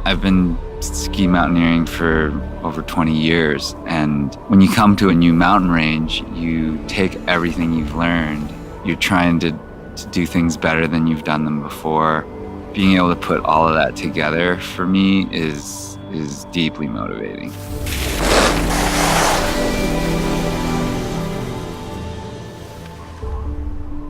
I've been ski mountaineering for over 20 years, and when you come to a new mountain range, you take everything you've learned. You're trying to do things better than you've done them before. Being able to put all of that together for me is deeply motivating.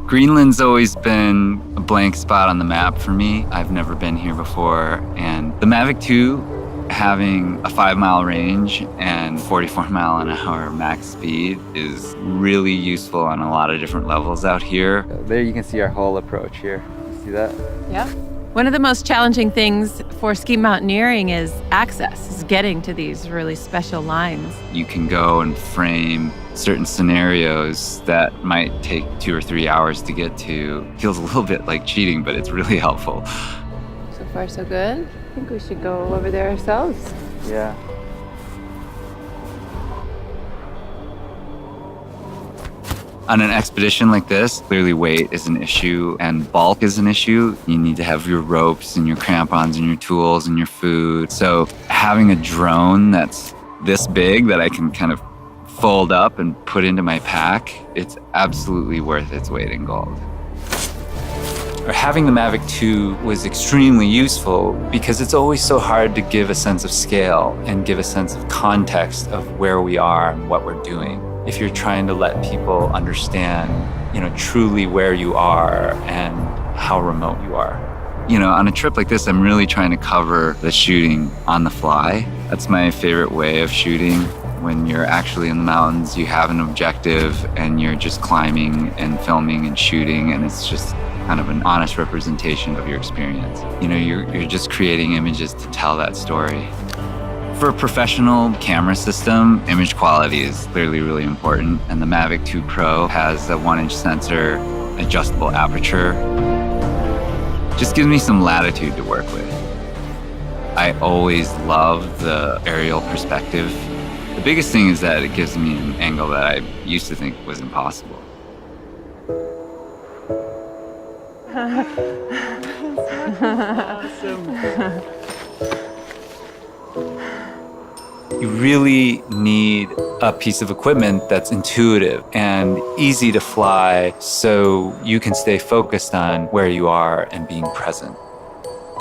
Greenland's always been a blank spot on the map for me. I've never been here before, and the Mavic 2, having a 5-mile range and 44-mile-an-hour max speed is really useful on a lot of different levels out here. There you can see our whole approach here. You see that? Yeah. One of the most challenging things for ski mountaineering is access, is getting to these really special lines. You can go and frame certain scenarios that might take 2 or 3 hours to get to. Feels a little bit like cheating, but it's really helpful. So far, so good. I think we should go over there ourselves. Yeah. On an expedition like this, clearly weight is an issue and bulk is an issue. You need to have your ropes and your crampons and your tools and your food. So having a drone that's this big that I can kind of fold up and put into my pack, it's absolutely worth its weight in gold. Having the Mavic 2 was extremely useful because it's always so hard to give a sense of scale and give a sense of context of where we are and what we're doing. If you're trying to let people understand, truly where you are and how remote you are. On a trip like this, I'm really trying to cover the shooting on the fly. That's my favorite way of shooting. When you're actually in the mountains, you have an objective and you're just climbing and filming and shooting, and it's just kind of an honest representation of your experience. You're just creating images to tell that story. For a professional camera system, image quality is clearly really important, and the Mavic 2 Pro has a 1-inch sensor, adjustable aperture. Just gives me some latitude to work with. I always love the aerial perspective. The biggest thing is that it gives me an angle that I used to think was impossible. Awesome. You really need a piece of equipment that's intuitive and easy to fly so you can stay focused on where you are and being present.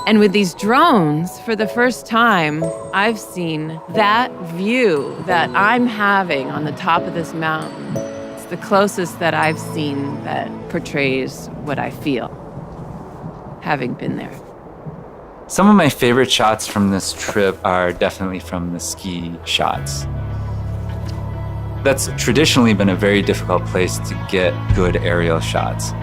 And with these drones, for the first time, I've seen that view that I'm having on the top of this mountain. It's the closest that I've seen that portrays what I feel, having been there. Some of my favorite shots from this trip are definitely from the ski shots. That's traditionally been a very difficult place to get good aerial shots.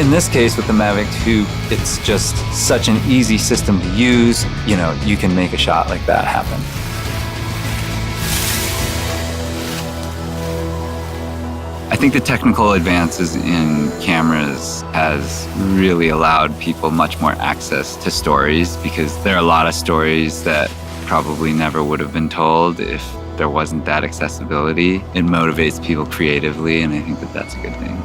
In this case, with the Mavic 2, it's just such an easy system to use. You can make a shot like that happen. I think the technical advances in cameras has really allowed people much more access to stories, because there are a lot of stories that probably never would have been told if there wasn't that accessibility. It motivates people creatively, and I think that that's a good thing.